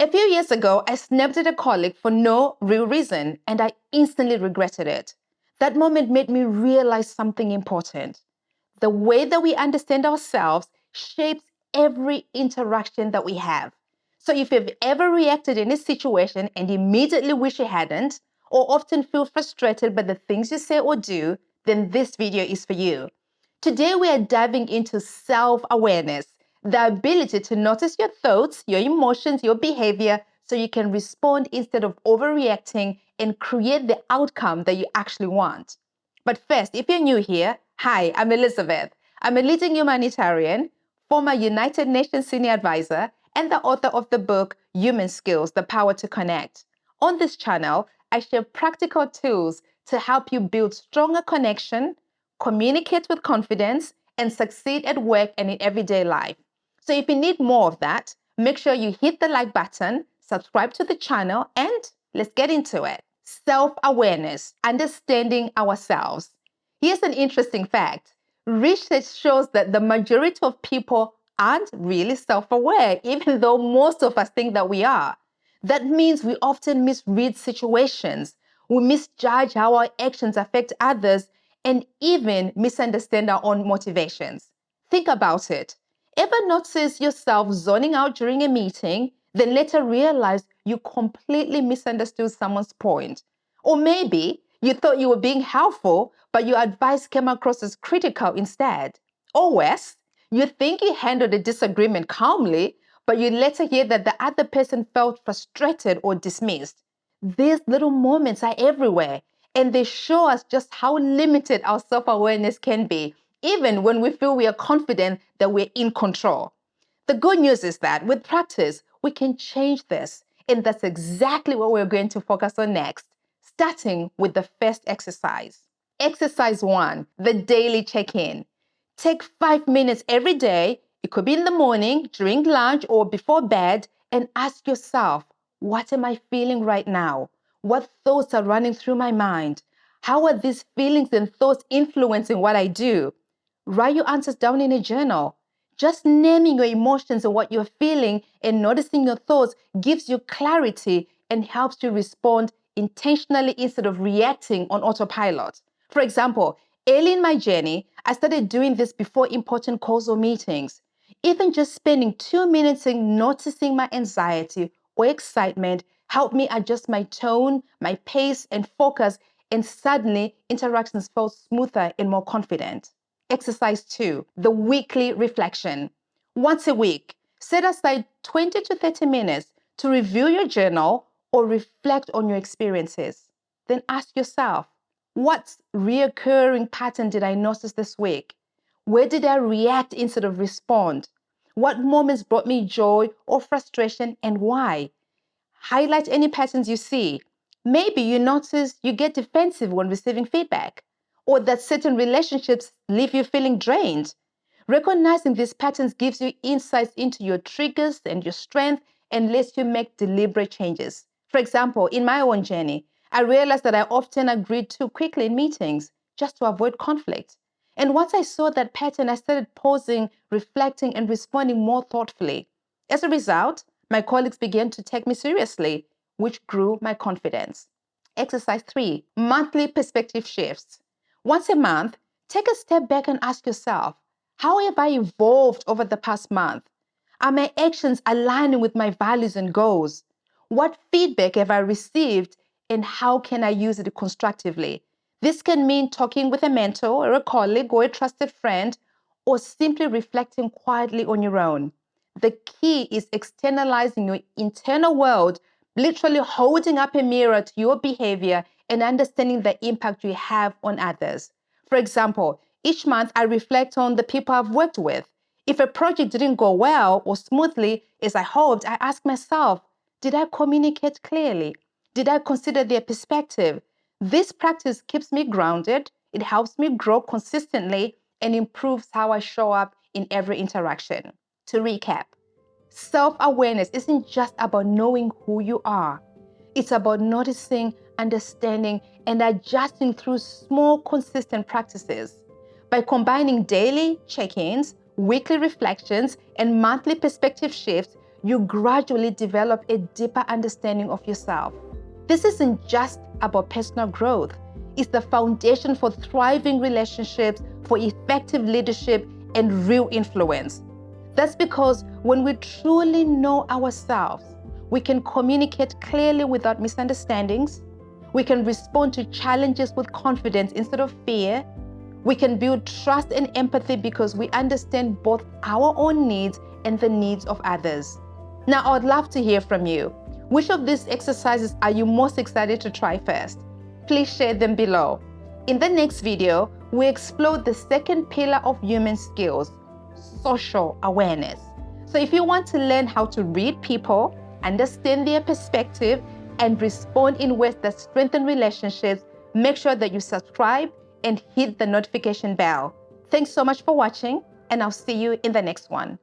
A few years ago, I snapped at a colleague for no real reason, and I instantly regretted it. That moment made me realize something important. The way that we understand ourselves shapes every interaction that we have. So if you've ever reacted in a situation and immediately wish you hadn't, or often feel frustrated by the things you say or do, then this video is for you. Today, we are diving into self-awareness, the ability to notice your thoughts, your emotions, your behavior, so you can respond instead of overreacting and create the outcome that you actually want. But first, if you're new here, hi, I'm Elizabeth. I'm a leading humanitarian, former United Nations Senior Advisor, and the author of the book, Human Skills, The Power to Connect. On this channel, I share practical tools to help you build stronger connection, communicate with confidence, and succeed at work and in everyday life. So if you need more of that, make sure you hit the like button, subscribe to the channel, and let's get into it. Self-awareness, understanding ourselves. Here's an interesting fact. Research shows that the majority of people aren't really self-aware, even though most of us think that we are. That means we often misread situations, we misjudge how our actions affect others, and even misunderstand our own motivations. Think about it. Ever notice yourself zoning out during a meeting, then later realize you completely misunderstood someone's point? Or maybe you thought you were being helpful, but your advice came across as critical instead. Or worse, you think you handled a disagreement calmly, but you later hear that the other person felt frustrated or dismissed. These little moments are everywhere, and they show us just how limited our self-awareness can be, even when we feel we are confident that we're in control. The good news is that with practice, we can change this, and that's exactly what we're going to focus on next, starting with the first exercise. Exercise 1, the daily check-in. Take 5 minutes every day, it could be in the morning, during lunch, or before bed, and ask yourself, what am I feeling right now? What thoughts are running through my mind? How are these feelings and thoughts influencing what I do? Write your answers down in a journal. Just naming your emotions and what you're feeling and noticing your thoughts gives you clarity and helps you respond intentionally instead of reacting on autopilot. For example, early in my journey, I started doing this before important calls or meetings. Even just spending 2 minutes in noticing my anxiety or excitement helped me adjust my tone, my pace, and focus, and suddenly interactions felt smoother and more confident. Exercise 2, the weekly reflection. Once a week, set aside 20 to 30 minutes to review your journal or reflect on your experiences. Then ask yourself, what reoccurring pattern did I notice this week? Where did I react instead of respond? What moments brought me joy or frustration and why? Highlight any patterns you see. Maybe you notice you get defensive when receiving feedback, or that certain relationships leave you feeling drained. Recognizing these patterns gives you insights into your triggers and your strength and lets you make deliberate changes. For example, in my own journey, I realized that I often agreed too quickly in meetings just to avoid conflict. And once I saw that pattern, I started pausing, reflecting, and responding more thoughtfully. As a result, my colleagues began to take me seriously, which grew my confidence. Exercise 3, monthly perspective shifts. Once a month, take a step back and ask yourself, how have I evolved over the past month? Are my actions aligning with my values and goals? What feedback have I received and how can I use it constructively? This can mean talking with a mentor or a colleague or a trusted friend, or simply reflecting quietly on your own. The key is externalizing your internal world, literally holding up a mirror to your behavior and understanding the impact you have on others. For example, each month I reflect on the people I've worked with. If a project didn't go well or smoothly as I hoped, I ask myself, did I communicate clearly? Did I consider their perspective? This practice keeps me grounded, it helps me grow consistently, and improves how I show up in every interaction. To recap, self-awareness isn't just about knowing who you are. It's about noticing, understanding, and adjusting through small, consistent practices. By combining daily check-ins, weekly reflections, and monthly perspective shifts, you gradually develop a deeper understanding of yourself. This isn't just about personal growth. It's the foundation for thriving relationships, for effective leadership, and real influence. That's because when we truly know ourselves, we can communicate clearly without misunderstandings. We can respond to challenges with confidence instead of fear. We can build trust and empathy because we understand both our own needs and the needs of others. Now, I would love to hear from you. Which of these exercises are you most excited to try first? Please share them below. In the next video, we explore the second pillar of human skills, social awareness. So if you want to learn how to read people, understand their perspective, and respond in ways that strengthen relationships, make sure that you subscribe and hit the notification bell. Thanks so much for watching, and I'll see you in the next one.